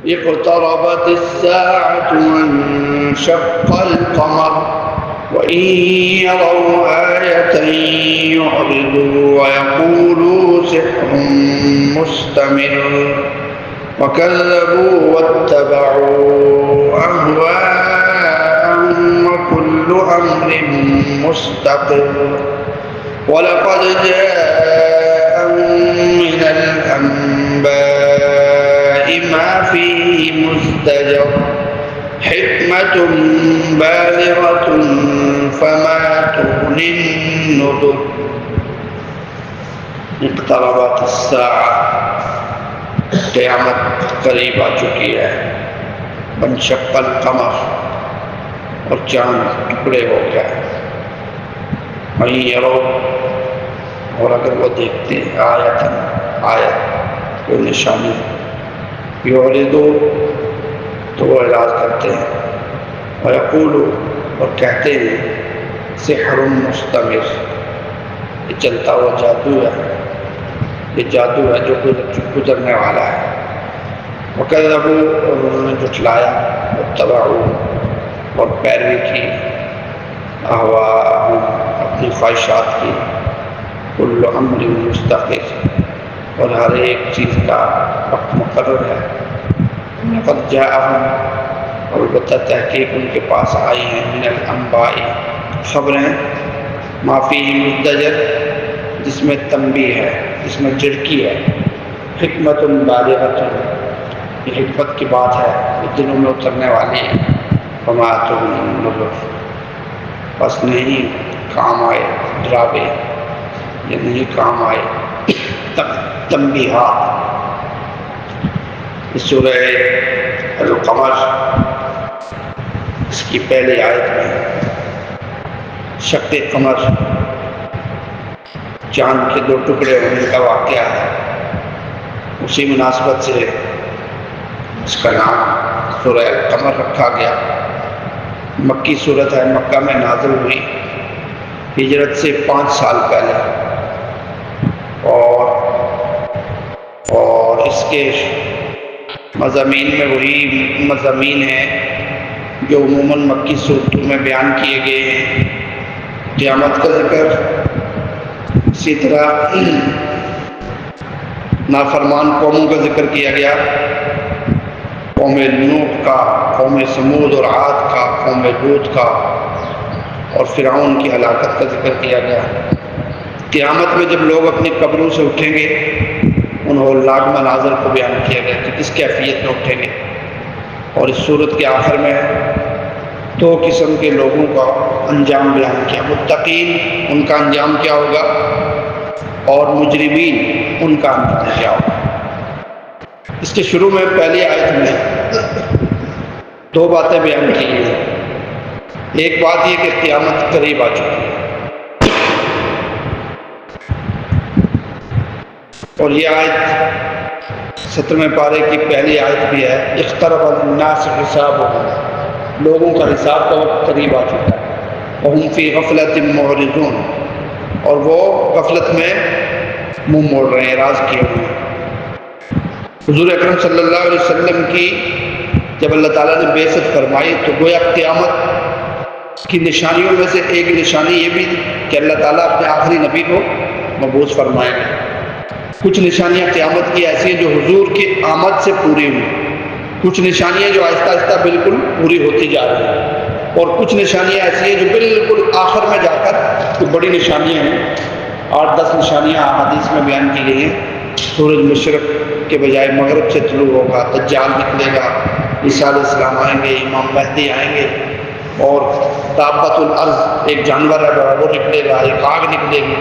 اقتربت الساعة وانشق القمر وإن يروا آية يعرضوا ويقولوا سحر مستمر وكذبوا واتبعوا أهواءهم وكل أمر مستقر ولقد جاءهم من الأنباء ما فيه مزدجر حكمة بالغة فما تغني النذر اقتربت الساعة قیامت قریب آ چکی ہے وانشق القمر اور چاند ٹکڑے ہو گیا ہے وہیں یرو اور اگر وہ دیکھتے ہیں آیت کوئی نشانی یعرضو تو وہ اعراض کرتے ہیں ویقولو اور کہتے ہیں سحر مستمر یہ چلتا ہوا جادو ہے یہ جادو ہے جو گزرنے والا ہے وکذبوا اور انہوں نے جھٹلایا واتبعوا اور پیروی کی اہواءہم اپنی خواہشات کی کل امر مستقر اور ہر ایک چیز کا وقت مقرر ہے لقد جاءہم اور البتہ تحقیق ان کے پاس آئی ہیں من الانباء خبریں ما فیہ مزدجر جس میں تنبیہ ہے جس میں جھڑکی ہے حکمت بالغۃ یہ حکمت کی بات ہے یہ دلوں میں اترنے والی ہے فما تغنی النذر بس نہیں کام آئے ڈراوے یہ نہیں کام آئے تنبیہات اس سورہ القمر اس کی پہلی آیت میں شق قمر چاند کے دو ٹکڑے ہونے کا واقعہ ہے اسی مناسبت سے اس کا نام سورہ القمر رکھا گیا مکی صورت ہے مکہ میں نازل ہوئی ہجرت سے 5 سال پہلے اور اس کے مضامین میں وہی مضامین ہیں جو عموماً مکی صورتوں میں بیان کیے گئے ہیں قیامت کا ذکر اسی طرح نافرمان قوموں کا ذکر کیا گیا قوم نوح کا قوم سمود اور عاد کا قوم لوط کا اور فرعون کی ہلاکت کا ذکر کیا گیا قیامت میں جب لوگ اپنی قبروں سے اٹھیں گے ان ہولناک مناظر کو بیان کیا گیا کہ کس کیفیت میں اٹھیں گے اور اس صورت کے آخر میں 2 قسم کے لوگوں کا انجام بیان کیا متقین ان کا انجام کیا ہوگا اور مجرمین ان کا انجام کیا ہوگا اس کے شروع میں پہلی آیت میں 2 باتیں بیان کی ہیں ایک بات یہ کہ قیامت قریب آ چکی ہے اور یہ آیت 17ویں پارے کی پہلی آیت بھی ہے اقترب الناس حسابهم لوگوں کا حساب کا وقت قریب آ چکا ہے وهم فی غفلۃ معرضون اور وہ غفلت میں منہ موڑ رہے ہیں اعراض کیے ہوئے ہیں حضور اکرم صلی اللہ علیہ وسلم کی جب اللہ تعالیٰ نے بعثت فرمائی تو گویا قیامت کی نشانیوں میں سے ایک نشانی یہ بھی کہ اللہ تعالیٰ اپنے آخری نبی کو مبعوث فرمائیں گے کچھ نشانیاں قیامت کی ایسی ہیں جو حضور کی آمد سے پوری ہوئی کچھ نشانیاں جو آہستہ آہستہ بالکل پوری ہوتی جا رہی ہیں اور کچھ نشانیاں ایسی ہیں جو بالکل آخر میں جا کر کوئی بڑی نشانیاں ہیں 8-10 نشانیاں حدیث میں بیان کی گئی ہیں سورج مشرق کے بجائے مغرب سے طلوع ہوگا دجال نکلے گا عیسیٰ علیہ السلام آئیں گے امام مہدی آئیں گے اور دابۃ الارض ایک جانور ہے وہ نکلے گا ایک آگ نکلے گی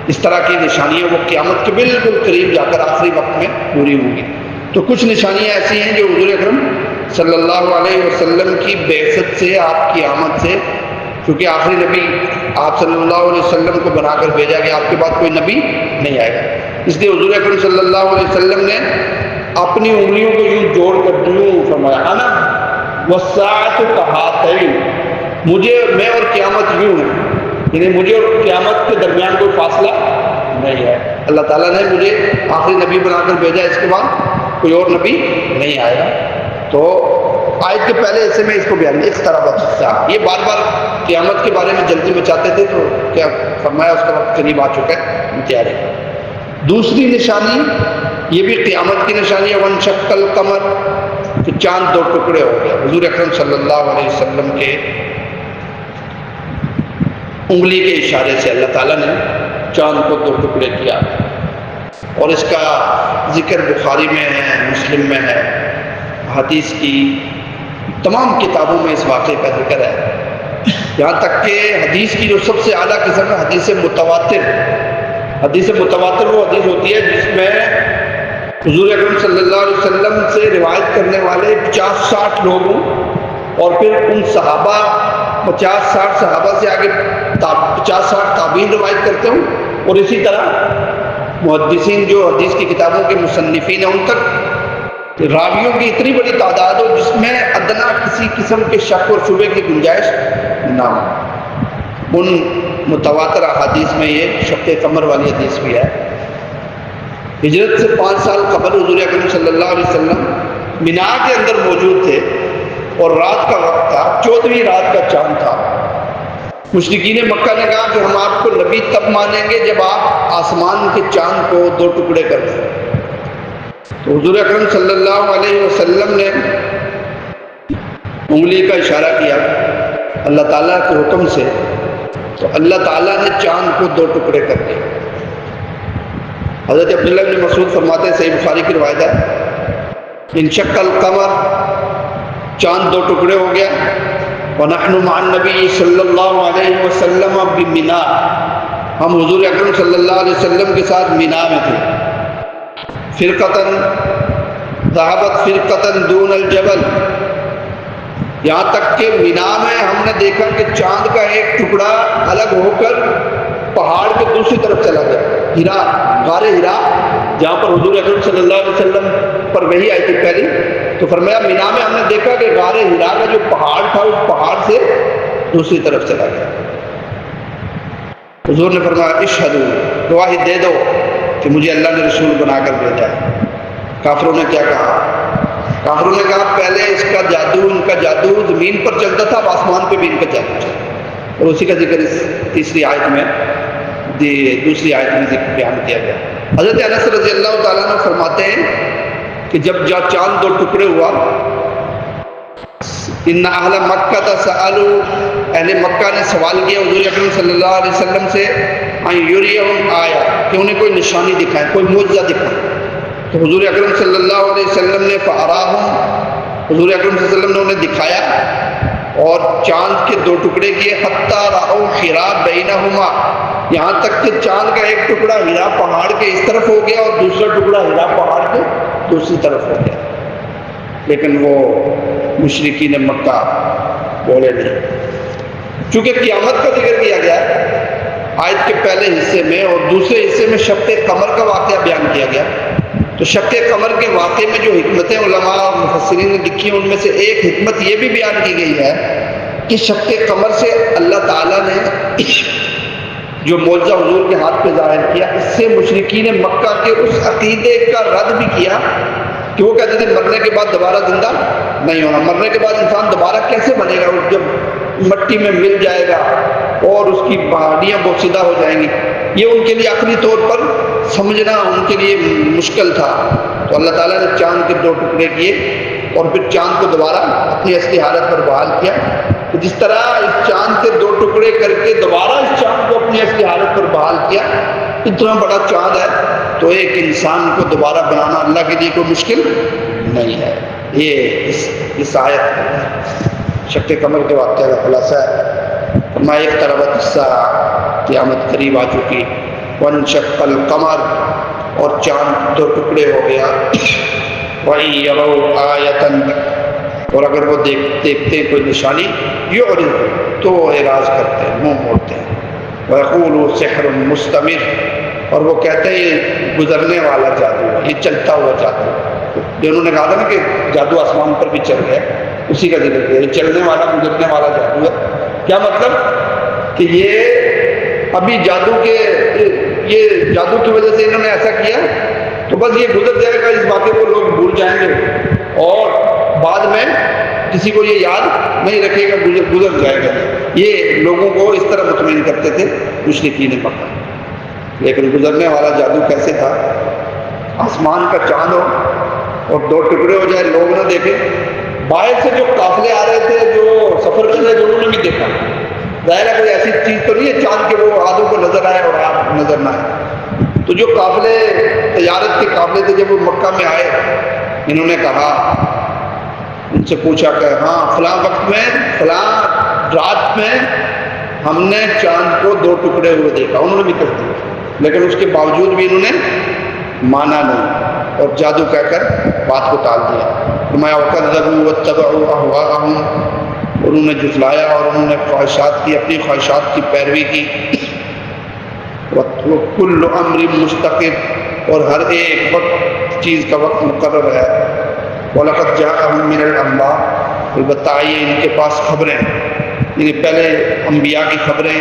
اس طرح کی نشانیاں وہ قیامت کے بالکل قریب جا کر آخری وقت میں پوری ہوں گی تو کچھ نشانیاں ایسی ہیں جو حضور اکرم صلی اللہ علیہ وسلم کی بعثت سے آپ کی آمد سے کیونکہ آخری نبی آپ صلی اللہ علیہ وسلم کو بنا کر بھیجا گیا آپ کے بعد کوئی نبی نہیں آئے گا اس لیے حضور اکرم صلی اللہ علیہ وسلم نے اپنی انگلیوں کو یوں جوڑ کر یوں فرمایا انا والساعۃ کہاتین مجھے میں اور قیامت یوں ہے یعنی مجھے اور قیامت کے درمیان کوئی فاصلہ نہیں ہے اللہ تعالیٰ نے مجھے آخری نبی بنا کر بھیجا اس کے بعد کوئی اور نبی نہیں آئے گا۔ تو آیت کے پہلے حصے میں اس کو بیان اقتربت الساعہ، یہ بار بار قیامت کے بارے میں جلدی مچاتے تھے، تو کیا فرمایا اس کا وقت قریب آ چکا ہے، تیاری۔ دوسری نشانی یہ بھی قیامت کی نشانی ہے، وانشق القمر، کہ چاند دو ٹکڑے ہو گیا۔ حضور اکرم صلی اللہ علیہ وسلم کے انگلی کے اشارے سے اللہ تعالیٰ نے چاند کو دو ٹکڑے کیا، اور اس کا ذکر بخاری میں ہے، مسلم میں ہے، حدیث کی تمام کتابوں میں اس واقعے کا ذکر ہے، یہاں تک کہ حدیث کی جو سب سے اعلیٰ قسم ہے حدیث متواتر۔ حدیث متواتر وہ حدیث ہوتی ہے جس میں حضور اکرم صلی اللہ علیہ وسلم سے روایت کرنے والے 50-60 لوگ ہوں، اور پھر ان صحابہ 50-60 صحابہ سے آگے 50-60 تابعین روایت کرتے ہوں، اور اسی طرح محدثین جو حدیث کی کتابوں کے مصنفین ہیں ان تک راویوں کی اتنی بڑی تعداد ہو جس میں ادنا کسی قسم کے شک اور شبے کی گنجائش نہ ہو۔ ان متواتر احادیث میں یہ شق قمر والی حدیث بھی ہے۔ ہجرت سے 5 سال قبل حضور اکرم صلی اللہ علیہ وسلم مینا کے اندر موجود تھے، اور رات کا وقت تھا، 14ویں رات کا چاند تھا۔ مشرکین مکہ نے کہا کہ ہم آپ کو نبی تب مانیں گے جب آپ آسمان کے چاند کو 2 ٹکڑے کر دیں۔ تو حضور اکرم صلی اللہ علیہ وسلم نے انگلی کا اشارہ کیا اللہ تعالیٰ کے حکم سے، تو اللہ تعالیٰ نے چاند کو 2 ٹکڑے کر دیے۔ حضرت عبداللہ بن مسعود فرماتے ہیں، صحیح بخاری کی روایت ہے، انشق القمر، چاند 2 ٹکڑے ہو گیا، وَنَحْنُ مَعَ النَّبِيِّ صلی اللہ علیہ وسلم بِمِنَا، ہم حضور اکرم صلی اللہ علیہ وسلم کے ساتھ مینا میں تھے۔ فرقتاً ذهبت فرقتاً دون الجبل، یہاں تک کہ مینا میں ہم نے دیکھا کہ چاند کا ایک ٹکڑا الگ ہو کر پہاڑ کے دوسری طرف چلا گیا۔ ہرا، غار ہرا، جہاں پر حضور اکرم صلی اللہ علیہ وسلم پر وحی آئی تھی پہلی، تو فرمایا مینا میں ہم نے دیکھا کہ غار ہرا کا جو پہاڑ تھا اس پہاڑ سے دوسری طرف چلا گیا۔ حضور نے فرمایا اشہدوا، گواہی دے دو کہ مجھے اللہ نے رسول بنا کر بھیجا ہے۔ کافروں نے کیا کہا؟ کافروں نے کہا پہلے اس کا جادو، ان کا جادو زمین پر چلتا تھا، اب آسمان پہ بھی ان کا جادو چلتا، اور اسی کا ذکر اس تیسری آیت میں، دوسری آیت میں ذکر بیان کیا گیا۔ حضرت انس رضی اللہ تعالیٰ عنہ فرماتے ہیں کہ جب چاند 2 ٹکڑے ہوا، ان اہل مکہ سألوا، اہل مکہ نے سوال کیا حضور اکرم صلی اللہ علیہ وسلم سے، ان یریہم آیا، کہ انہیں کوئی نشانی دکھائے، کوئی معجزہ دکھائے۔ تو حضور اکرم صلی اللہ علیہ وسلم نے فاراہم، حضور اکرم صلی اللہ علیہ وسلم نے انہیں دکھایا اور چاند کے 2 ٹکڑے کیے، حتی رأوا حرا بینہما، یہاں تک کہ چاند کا ایک ٹکڑا ہرا پہاڑ کے اس طرف ہو گیا اور دوسرا ٹکڑا ہرا پہاڑ کے دوسری طرف ہو گیا، لیکن وہ مشرکین مکہ بولے نہیں۔ چونکہ قیامت کا ذکر کیا گیا آیت کے پہلے حصے میں، اور دوسرے حصے میں شق قمر کا واقعہ بیان کیا گیا، تو شق قمر کے واقعے میں جو حکمتیں علماء اور مفسرین نے لکھی ہیں ان میں سے ایک حکمت یہ بھی بیان کی گئی ہے کہ شق قمر سے اللہ تعالیٰ نے جو معجزہ حضور کے ہاتھ پہ ظاہر کیا، اس سے مشرکین مکہ کے اس عقیدے کا رد بھی کیا کہ وہ کہتے تھے مرنے کے بعد دوبارہ زندہ نہیں ہونا، مرنے کے بعد انسان دوبارہ کیسے بنے گا، جب مٹی میں مل جائے گا اور اس کی ہڈیاں بوسیدہ ہو جائیں گی۔ یہ ان کے لیے عقلی طور پر سمجھنا ان کے لیے مشکل تھا۔ تو اللہ تعالیٰ نے چاند کے 2 ٹکڑے کیے اور پھر چاند کو دوبارہ اپنی اصلی حالت پر بحال کیا۔ تو جس طرح اس چاند کے 2 ٹکڑے کر کے دوبارہ اس چاند کو اپنی اصلی حالت پر بحال کیا، اتنا بڑا چاند ہے تو ایک انسان کو دوبارہ بنانا اللہ کے لیے کوئی مشکل نہیں ہے۔ یہ اس آیت شق قمر کے واقعہ کا خلاصہ ہے۔ فرمایا اقتربت الساعہ، قیامت قریب آ چکی، وانشق القمر، اور چاند 2 ٹکڑے ہو گیا، وَإِن يَرَوْا آیَةً، اور اگر وہ دیکھتے ہیں کوئی نشانی، یعرض، تو وہ اعراض کرتے ہیں، منہ موڑتے ہیں، وَيَقُولُوا سِحْرٌ مُسْتَمِرٌ، اور وہ کہتے ہیں یہ گزرنے والا جادو ہے، یہ چلتا ہوا جادو ہے۔ جو انہوں نے کہا تھا نا کہ جادو آسمان پر بھی چل گیا، اسی کا ذکر کیا، یہ چلنے والا گزرنے والا جادو ہے۔ کیا مطلب کہ یہ ابھی جادو کی وجہ سے انہوں نے ایسا کیا تو بس یہ گزر جائے گا، اس واقعے کو لوگ بھول جائیں گے اور بعد میں کسی کو یہ یاد نہیں رکھے گا، گزر جائے گا۔ یہ لوگوں کو اس طرح مطمئن کرتے تھے مشرکین مکہ۔ لیکن گزرنے والا جادو کیسے تھا؟ آسمان کا چاند ہو اور دو ٹکڑے ہو جائے، لوگ نہ دیکھیں۔ باہر سے جو قافلے آ رہے تھے، جو سفر کر رہے تھے، انہوں نے بھی دیکھا۔ ظاہر ہے کوئی ایسی چیز تو نہیں ہے چاند کے وہ آدھوں کو نظر آئے اور آپ نظر نہ آئے۔ تو جو قافلے تجارت کے قافلے تھے، جب وہ مکہ میں آئے، انہوں نے کہا، ان سے پوچھا کہ ہاں فلاں وقت میں فلاں رات میں ہم نے چاند کو دو ٹکڑے ہوئے دیکھا۔ انہوں نے بھی کہہ دیا، لیکن اس کے باوجود بھی انہوں نے مانا نہیں اور جادو کہہ کر بات کو ٹال دیا۔ فرمایا وَكَذَّبُوا وَاتَّبَعُوا أَهْوَاءَهُمْ، انہوں نے جھٹلایا اور انہوں نے خواہشات کی، اپنی خواہشات کی پیروی کی۔ وَكُلُّ أَمْرٍ مُسْتَقِرٌ، اور ہر ایک وقت چیز کا وقت مقرر ہے۔ وَلَقَدْ جَاءَهُم مِّنَ الْأَنبَاءِ، البتہ آئی ان کے پاس خبریں، یعنی پہلے انبیاء کی خبریں،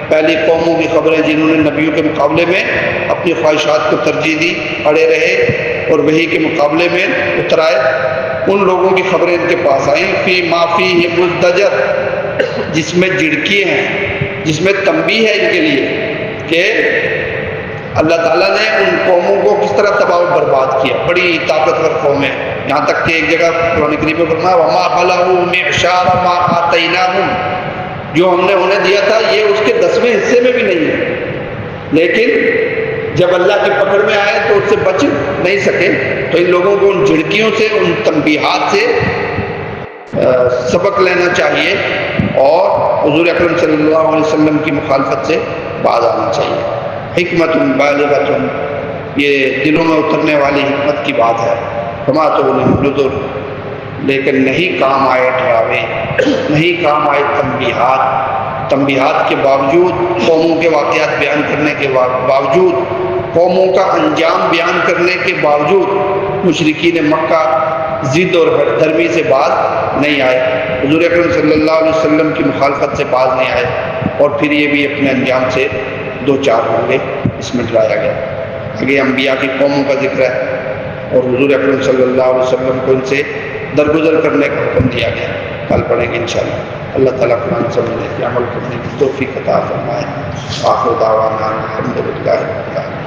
پہلی قوموں کی خبریں جنہوں نے نبیوں کے مقابلے میں اپنی خواہشات کو ترجیح دی، اڑے رہے اور وحی کے مقابلے میں اتر آئے، ان لوگوں کی خبریں ان کے پاس آئیں۔ فی ما فیہ مزدجر، جس میں جھڑکی ہیں، جس میں تنبیہ ہے ان کے لیے کہ اللہ تعالیٰ نے ان قوموں کو کس طرح تباہ و برباد کیا۔ بڑی طاقتور قوم ہے، یہاں تک کہ ایک جگہ قرآن کریم میں فرمایا وَمَا بَلَغُوا مِعْشَارَ مَا آتَيْنَاهُمْ، جو ہم نے انہیں دیا تھا یہ اس کے 10ویں حصے میں بھی نہیں ہے، لیکن جب اللہ کی پکڑ میں آئے تو اس سے بچ نہیں سکے۔ تو ان لوگوں کو ان جھڑکیوں سے، ان تنبیہات سے سبق لینا چاہیے اور حضور اکرم صلی اللہ علیہ وسلم کی مخالفت سے باز آنا چاہیے۔ حکمت بالغۃ، یہ دلوں میں اترنے والی حکمت کی بات ہے۔ فما تغنی النذر، لیکن نہیں کام آئے ڈراوے، نہیں کام آئے تنبیہات کے باوجود، قوموں کے واقعات بیان کرنے کے باوجود، قوموں کا انجام بیان کرنے کے باوجود مشرکین مکہ ضد اور دھرمی سے باز نہیں آئے، حضور اکرم صلی اللہ علیہ وسلم کی مخالفت سے باز نہیں آئے، اور پھر یہ بھی اپنے انجام سے دو چار ہوں گے، اس میں ڈرایا گیا۔ آگے انبیاء کی قوموں کا ذکر ہے اور حضور اکرم صلی اللہ علیہ وسلم کو ان سے درگزر کرنے کا حکم دیا گیا۔ کل پڑھیں گے انشاءاللہ۔ اللہ تعالیٰ قرآن سمجھنے کے عمل کرنے کی توفیق عطا فرمائے۔ آخر دعوانا الحمدللہ رب العالمین۔